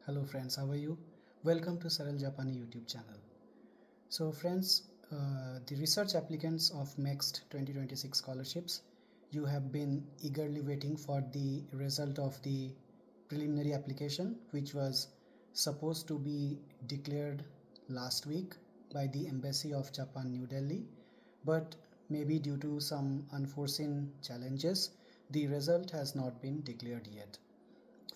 Hello friends, how are you? Welcome to Saral Japani YouTube channel. So friends, the research applicants of MEXT 2026 scholarships, you have been eagerly waiting for the result of the preliminary application which was supposed to be declared last week by the Embassy of Japan, New Delhi, but maybe due to some unforeseen challenges, the result has not been declared yet.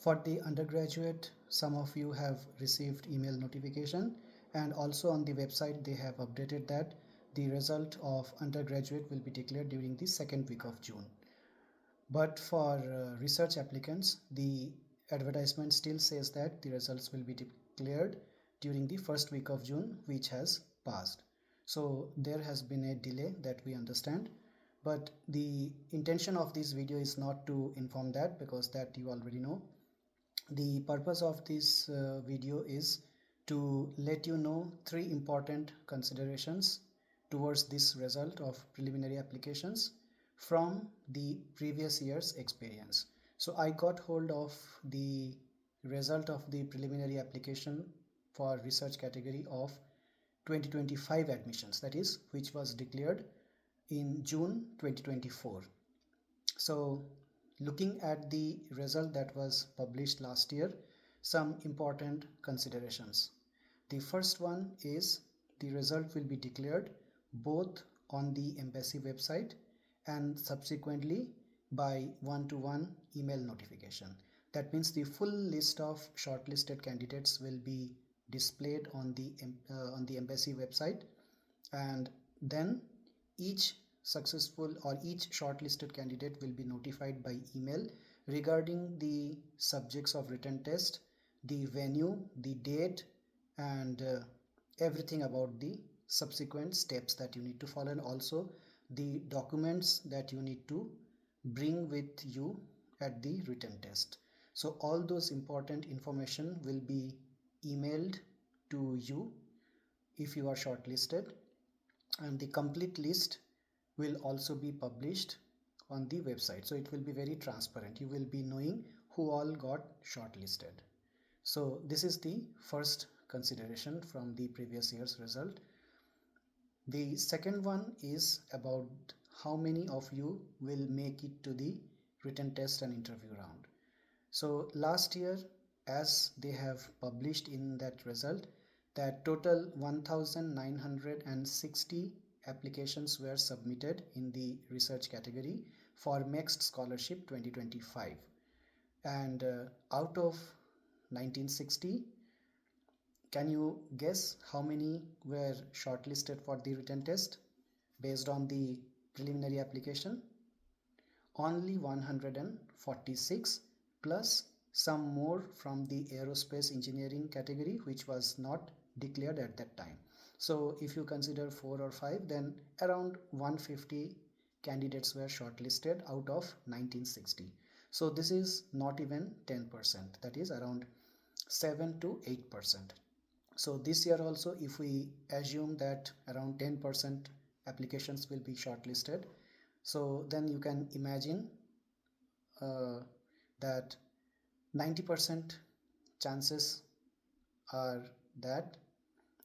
For the undergraduate, some of you have received email notification, and also on the website they have updated that the result of undergraduate will be declared during the second week of June. But for research applicants, the advertisement still says that the results will be declared during the first week of June, which has passed. So there has been a delay, that we understand, but the intention of this video is not to inform that, because that you already know. The purpose of this video is to let you know three important considerations towards this result of preliminary applications from the previous year's experience. So I got hold of the result of the preliminary application for research category of 2025 admissions, that is, which was declared in June 2024. So looking at the result that was published last year, some important considerations. The first one is the result will be declared both on the embassy website and subsequently by one-to-one email notification. That means the full list of shortlisted candidates will be displayed on the embassy website, and then each successful or each shortlisted candidate will be notified by email regarding the subjects of written test, the venue, the date, and everything about the subsequent steps that you need to follow, and also the documents that you need to bring with you at the written test. So all those important information will be emailed to you if you are shortlisted, and the complete list will also be published on the website. So it will be very transparent. You will be knowing who all got shortlisted. So this is the first consideration from the previous year's result. The second one is about how many of you will make it to the written test and interview round. So last year, as they have published in that result, that total 1960 applications were submitted in the research category for MEXT Scholarship 2025, and out of 1960, can you guess how many were shortlisted for the written test based on the preliminary application? Only 146, plus some more from the aerospace engineering category, which was not declared at that time. So if you consider 4 or 5, then around 150 candidates were shortlisted out of 1960. So this is not even 10%, that is around 7 to 8%. So this year also, if we assume that around 10% applications will be shortlisted, so then you can imagine that 90% chances are that,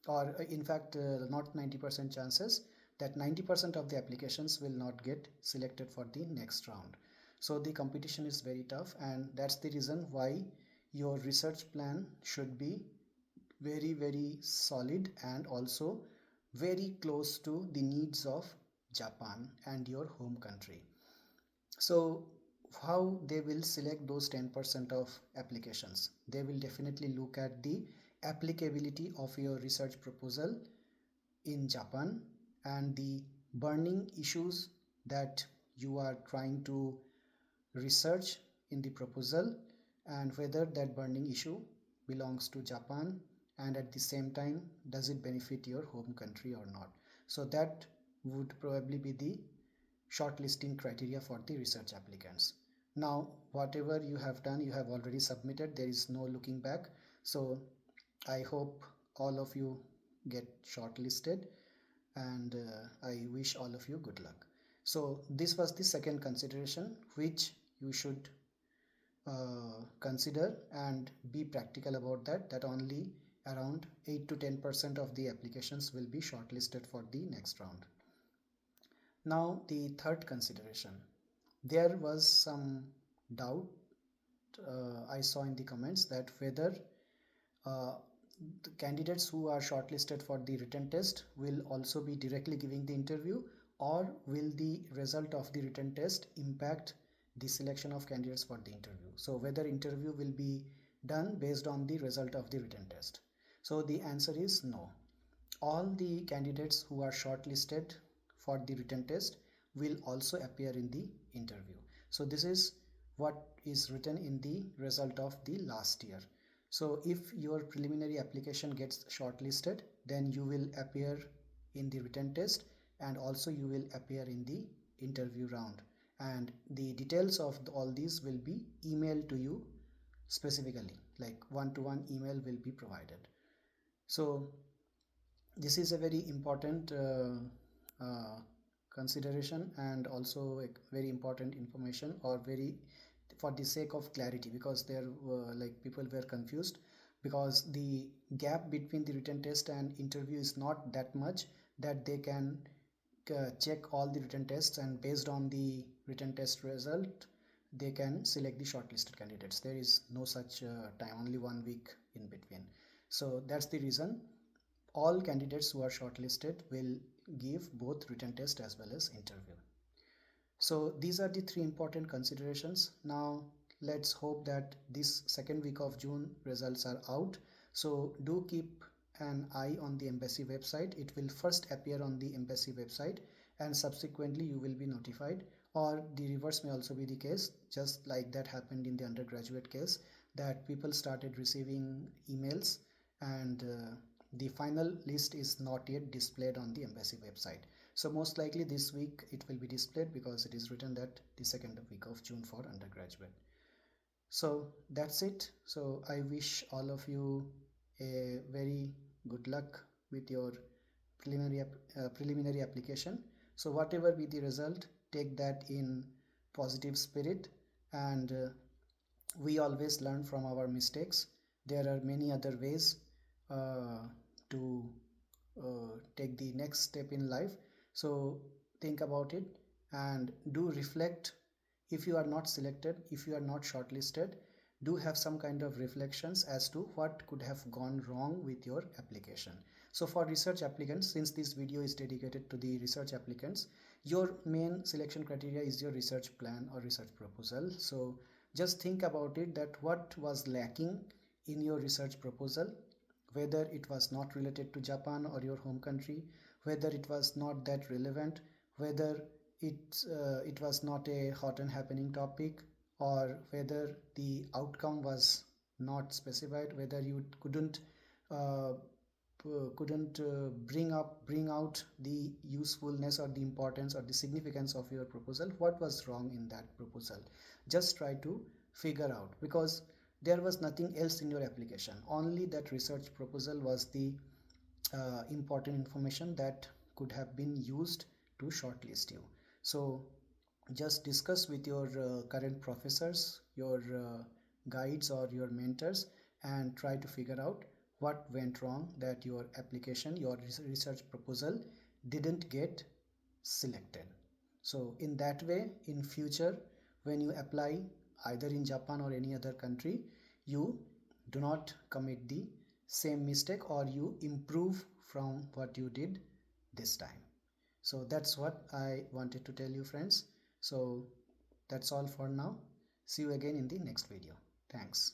or in fact not 90% chances, that 90% of the applications will not get selected for the next round. So the competition is very tough, and that's the reason why your research plan should be very solid and also very close to the needs of Japan and your home country. So how they will select those 10% of applications? They will definitely look at the applicability of your research proposal in Japan and the burning issues that you are trying to research in the proposal, and whether that burning issue belongs to Japan, and at the same time does it benefit your home country or not. So that would probably be the shortlisting criteria for the research applicants. Now whatever you have done, you have already submitted. There is no looking back. So I hope all of you get shortlisted, and I wish all of you good luck. So this was the second consideration which you should consider and be practical about that only around 8 to 10% of the applications will be shortlisted for the next round. Now the third consideration, there was some doubt I saw in the comments that whether uh, the candidates who are shortlisted for the written test will also be directly giving the interview, or will the result of the written test impact the selection of candidates for the interview. So whether interview will be done based on the result of the written test. So the answer is no. All the candidates who are shortlisted for the written test will also appear in the interview. So this is what is written in the result of the last year. So if your preliminary application gets shortlisted, then you will appear in the written test and also you will appear in the interview round, and the details of all these will be emailed to you specifically, like one-to-one email will be provided. So this is a very important consideration, and also a very important information, or very for the sake of clarity, because there were like people were confused, because the gap between the written test and interview is not that much that they can check all the written tests, and based on the written test result they can select the shortlisted candidates. There is no such time, only 1 week in between. So that's the reason all candidates who are shortlisted will give both written test as well as interview. So these are the three important considerations. Now let's hope that this second week of June results are out. So do keep an eye on the embassy website. It will first appear on the embassy website and subsequently you will be notified, or the reverse may also be the case, just like that happened in the undergraduate case, that people started receiving emails and the final list is not yet displayed on the embassy website. So most likely this week it will be displayed, because it is written that the second week of June for undergraduate. So that's it. So I wish all of you a very good luck with your preliminary application. So whatever be the result, take that in positive spirit, and we always learn from our mistakes. There are many other ways to take the next step in life. So think about it and do reflect. If you are not selected, if you are not shortlisted, do have some kind of reflections as to what could have gone wrong with your application. So for research applicants, since this video is dedicated to the research applicants, your main selection criteria is your research plan or research proposal. So just think about it, that what was lacking in your research proposal, whether it was not related to Japan or your home country, whether it was not that relevant, whether it was not a hot and happening topic, or whether the outcome was not specified, whether you uh, bring out the usefulness or the importance or the significance of your proposal. What was wrong in that proposal? Just try to figure out, because there was nothing else in your application, only that research proposal was the important information that could have been used to shortlist you. So just discuss with your current professors, your guides or your mentors, and try to figure out what went wrong that your application, your research proposal didn't get selected. So in that way, in future, when you apply either in Japan or any other country, you do not commit the same mistake, or you improve from what you did this time. So that's what I wanted to tell you, friends. So that's all for now. See you again in the next video. Thanks.